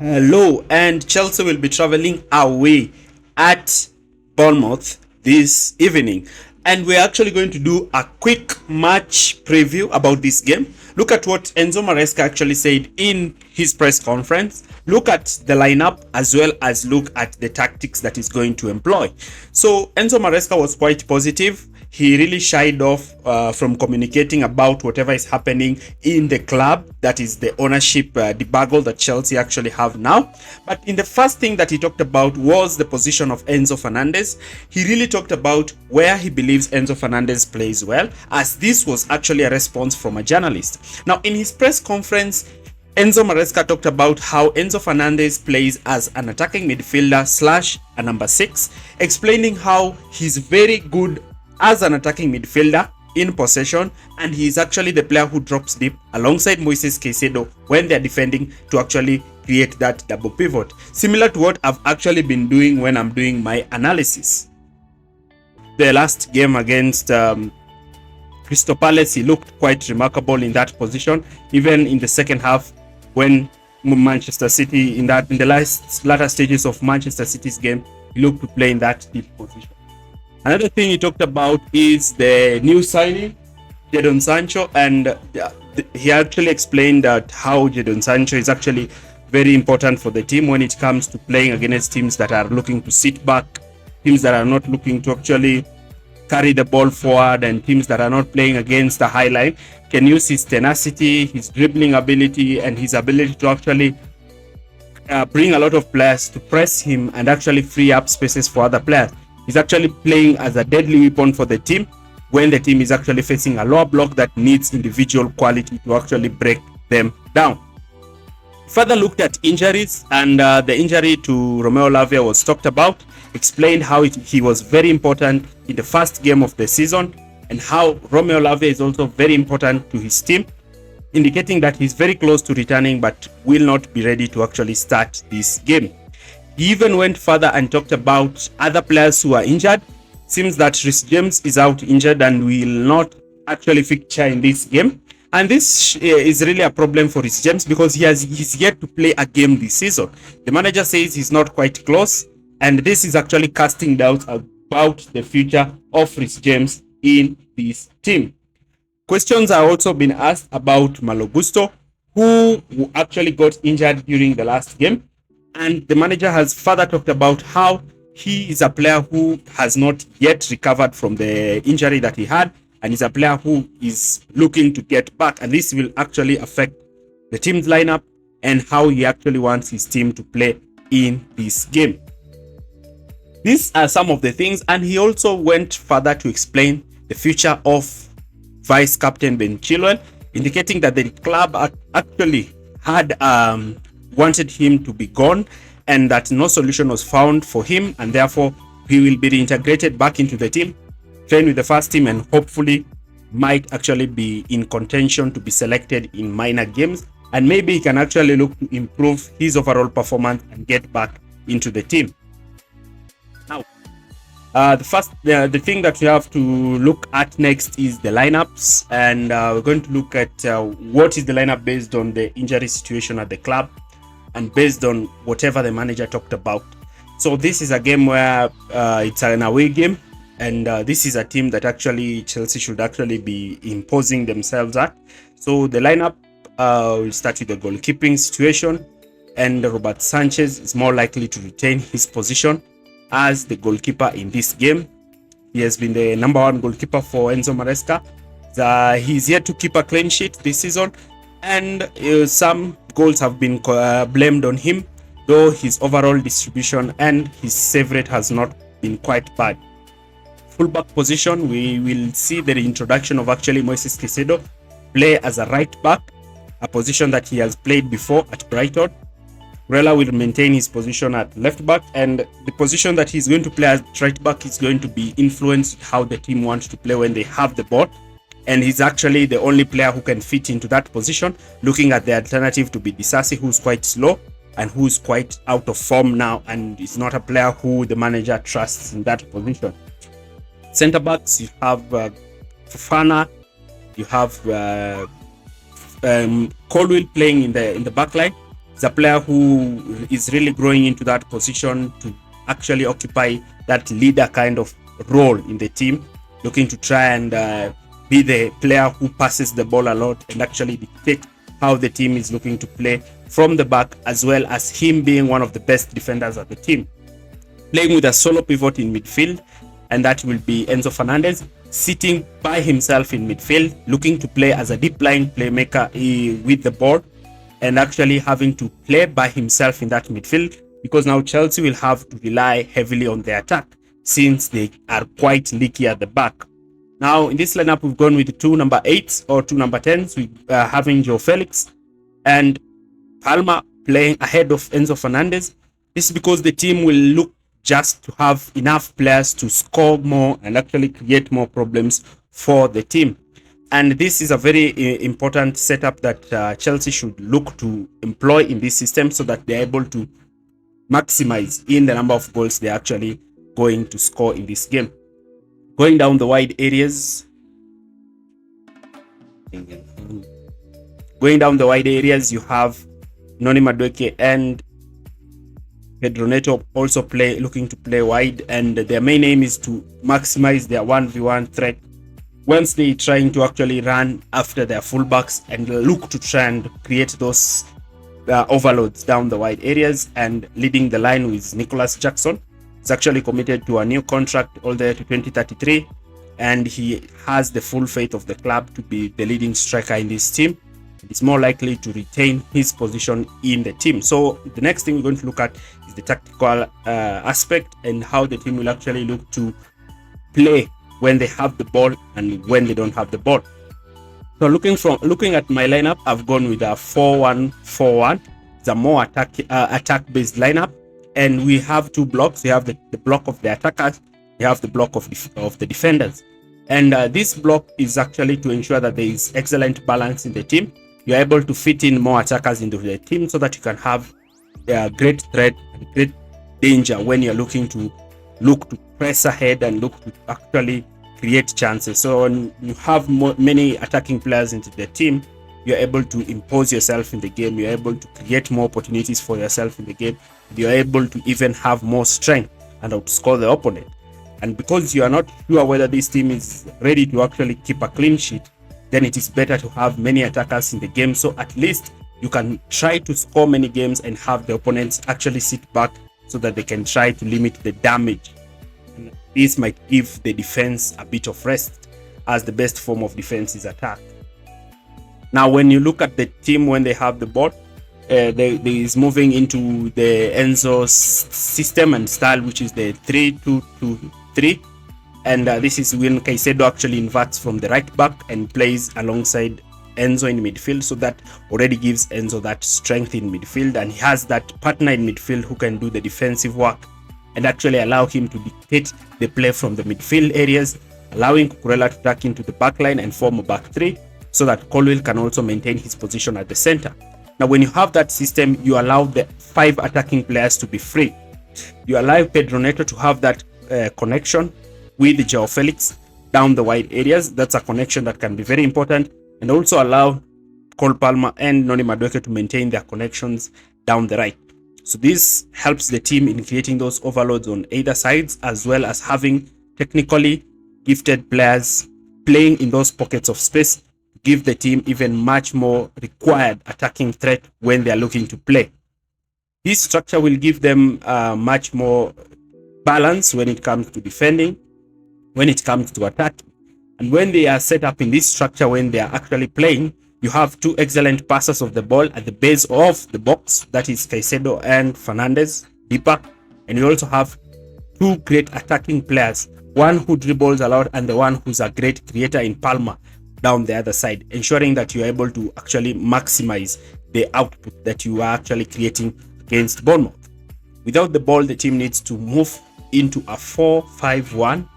Hello, and Chelsea will be traveling away at Bournemouth this evening. And we're actually going to do a quick match preview about this game. Look at what Enzo Maresca actually said in his press conference. Look at the lineup as well as look at the tactics that he's going to employ. So Enzo Maresca was quite positive. He really shied off from communicating about whatever is happening in the club, that is the ownership debacle that Chelsea actually have now. But in the first thing that he talked about was the position of Enzo Fernandez. He really talked about where he believes Enzo Fernandez plays well, as this was actually a response from a journalist. Now, in his press conference, Enzo Maresca talked about how Enzo Fernandez plays as an attacking midfielder slash a number 6, explaining how he's very good as an attacking midfielder in possession, and he is actually the player who drops deep alongside Moises Caicedo when they're defending to actually create that double pivot, similar to what I've actually been doing when I'm doing my analysis. The last game against Crystal Palace, he looked quite remarkable in that position, even in the second half when Manchester City in the latter stages of Manchester City's game, he looked to play in that deep position. Another thing he talked about is the new signing, Jadon Sancho, and he actually explained that how Jadon Sancho is actually very important for the team when it comes to playing against teams that are looking to sit back, teams that are not looking to actually carry the ball forward, and teams that are not playing against the high line. Can use his tenacity, his dribbling ability, and his ability to actually bring a lot of players to press him and actually free up spaces for other players. He's actually playing as a deadly weapon for the team when the team is actually facing a lower block that needs individual quality to actually break them down. Further looked at injuries, and the injury to Romeo Lavia was talked about, explained how he was very important in the first game of the season, and how Romeo Lavia is also very important to his team, indicating that he's very close to returning but will not be ready to actually start this game. He even went further and talked about other players who are injured. Seems that Reece James is out injured and will not actually feature in this game. And this is really a problem for Reece James because he's yet to play a game this season. The manager says he's not quite close, and this is actually casting doubts about the future of Reece James in this team. Questions are also been asked about Malo Gusto, who actually got injured during the last game. And the manager has further talked about how he is a player who has not yet recovered from the injury that he had, and is a player who is looking to get back. And this will actually affect the team's lineup and how he actually wants his team to play in this game. These are some of the things, and he also went further to explain the future of Vice Captain Ben Chilwell, indicating that the club actually had wanted him to be gone, and that no solution was found for him, and therefore he will be reintegrated back into the team, train with the first team, and hopefully might actually be in contention to be selected in minor games, and maybe he can actually look to improve his overall performance and get back into the team. Now, the thing that we have to look at next is the lineups, and we're going to look at what is the lineup based on the injury situation at the club and based on whatever the manager talked about. So this is a game where it's an away game, and this is a team that actually Chelsea should actually be imposing themselves at. So the lineup will start with the goalkeeping situation, and Robert Sanchez is more likely to retain his position as the goalkeeper in this game. He has been the number 1 goalkeeper for Enzo Maresca. He's yet to keep a clean sheet this season, and some goals have been blamed on him, though his overall distribution and his save rate has not been quite bad. Fullback position, we will see the introduction of actually Moises Caicedo play as a right back, a position that he has played before at Brighton. Rella will maintain his position at left back, and the position that he's going to play as right back is going to be influenced how the team wants to play when they have the ball. And he's actually the only player who can fit into that position, looking at the alternative to be Disasi, who's quite slow and who's quite out of form now, and is not a player who the manager trusts in that position. Centre backs, you have Fofana, you have Colwill playing in the back line, He's a player who is really growing into that position to actually occupy that leader kind of role in the team, looking to try and be the player who passes the ball a lot and actually dictate how the team is looking to play from the back, as well as him being one of the best defenders of the team. Playing with a solo pivot in midfield, and that will be Enzo Fernandez, sitting by himself in midfield, looking to play as a deep line playmaker with the ball, and actually having to play by himself in that midfield, because now Chelsea will have to rely heavily on the attack since they are quite leaky at the back. Now in this lineup, we've gone with 2 number 8s or 2 number 10s. We are having Joe Felix and Palma playing ahead of Enzo Fernandez. This is because the team will look just to have enough players to score more and actually create more problems for the team. And this is a very important setup that Chelsea should look to employ in this system, so that they're able to maximize in the number of goals they're actually going to score in this game. Going down the wide areas, you have Noni Madueke and Pedro Neto also looking to play wide, and their main aim is to maximize their 1v1 threat once they're trying to actually run after their fullbacks and look to try and create those overloads down the wide areas. And leading the line with Nicholas Jackson. He's actually committed to a new contract all the way to 2033, and he has the full faith of the club to be the leading striker in this team. It's more likely to retain his position in the team. So the next thing we're going to look at is the tactical aspect and how the team will actually look to play when they have the ball and when they don't have the ball. So looking at my lineup, I've gone with a 4-1-4-1. It's a more attack-based lineup, and we have 2 blocks. We have the block of the attackers, we have the block of the defenders, and this block is actually to ensure that there is excellent balance in the team. You're able to fit in more attackers into the team so that you can have great threat and great danger when you're looking to press ahead and look to actually create chances. So when you have many attacking players into the team, you're able to impose yourself in the game. You're able to create more opportunities for yourself in the game. You're able to even have more strength and outscore the opponent. And because you are not sure whether this team is ready to actually keep a clean sheet, then it is better to have many attackers in the game, so at least you can try to score many games and have the opponents actually sit back so that they can try to limit the damage. And this might give the defense a bit of rest, as the best form of defense is attack. Now when you look at the team when they have the ball, they is moving into the Enzo system and style, which is the 3-2-2-3, and this is when Caicedo actually inverts from the right back and plays alongside Enzo in midfield. So that already gives Enzo that strength in midfield, and he has that partner in midfield who can do the defensive work and actually allow him to dictate the play from the midfield areas, allowing Cucurella to tuck into the back line and form a back 3, so that Colwill can also maintain his position at the center. Now when you have that system, you allow the 5 attacking players to be free. You allow Pedro Neto to have that connection with Joao Felix down the wide areas. That's a connection that can be very important, and also allow Cole Palmer and Noni Madueke to maintain their connections down the right. So this helps the team in creating those overloads on either sides, as well as having technically gifted players playing in those pockets of space, give the team even much more required attacking threat when they are looking to play. This structure will give them much more balance when it comes to defending, when it comes to attacking. And when they are set up in this structure, when they are actually playing, you have 2 excellent passers of the ball at the base of the box, that is Caicedo and Fernandez deeper, and you also have 2 great attacking players, one who dribbles a lot and the one who's a great creator in Palma down the other side, ensuring that you're able to actually maximize the output that you are actually creating against Bournemouth. Without the ball, the team needs to move into a 4-5-1,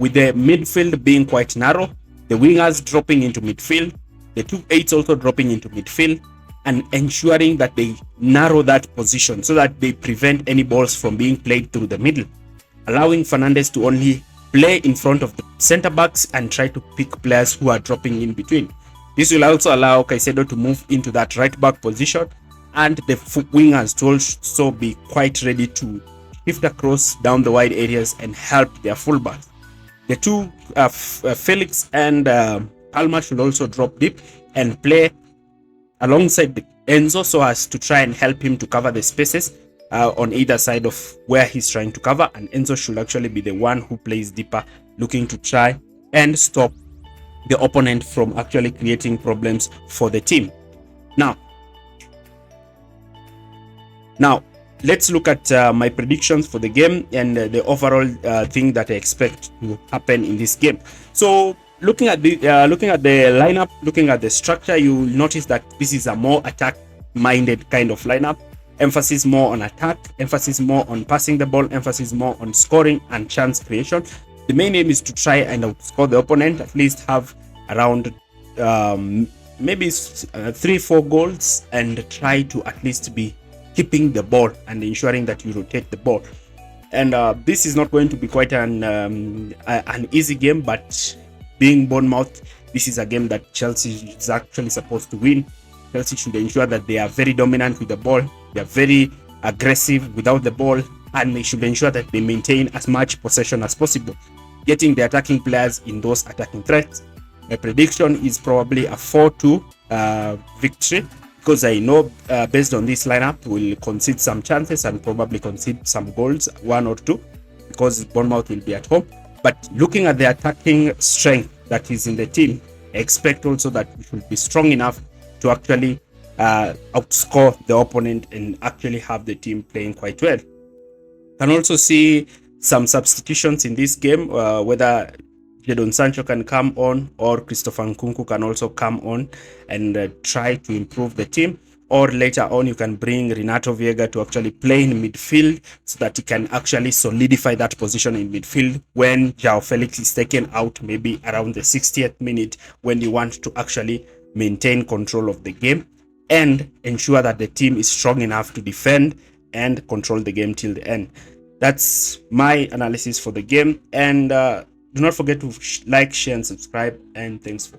with the midfield being quite narrow, the wingers dropping into midfield, the 2 8s also dropping into midfield, and ensuring that they narrow that position so that they prevent any balls from being played through the middle, allowing Fernandez to only play in front of the center backs and try to pick players who are dropping in between. This will also allow Caicedo to move into that right back position and the wingers to also be quite ready to shift across down the wide areas and help their fullbacks. The two, Felix and Palmer, should also drop deep and play alongside Enzo so as to try and help him to cover the spaces on either side of where he's trying to cover. And Enzo should actually be the one who plays deeper, looking to try and stop the opponent from actually creating problems for the team. Now let's look at my predictions for the game and the overall thing that I expect to happen in this game. So looking at the lineup, looking at the structure, you'll notice that this is a more attack-minded kind of lineup. Emphasis more on attack, emphasis more on passing the ball, emphasis more on scoring and chance creation. The main aim is to try and outscore the opponent, at least have around maybe 3-4 goals, and try to at least be keeping the ball and ensuring that you rotate the ball. And this is not going to be quite an easy game, but being Bournemouth, this is a game that Chelsea is actually supposed to win. Chelsea should ensure that they are very dominant with the ball, they are very aggressive without the ball, and they should ensure that they maintain as much possession as possible, getting the attacking players in those attacking threats. My prediction is probably a 4-2 victory, because I know based on this lineup we'll concede some chances and probably concede some goals, 1 or 2, because Bournemouth will be at home. But looking at the attacking strength that is in the team, I expect also that we should be strong enough to actually outscore the opponent and actually have the team playing quite well. Can also see some substitutions in this game, whether Jadon Sancho can come on or Christopher Nkunku can also come on and try to improve the team. Or later on, you can bring Renato Viega to actually play in midfield so that he can actually solidify that position in midfield when João Felix is taken out, maybe around the 60th minute, when you want to actually maintain control of the game and ensure that the team is strong enough to defend and control the game till the end. That's my analysis for the game, and do not forget to like, share and subscribe, and thanks for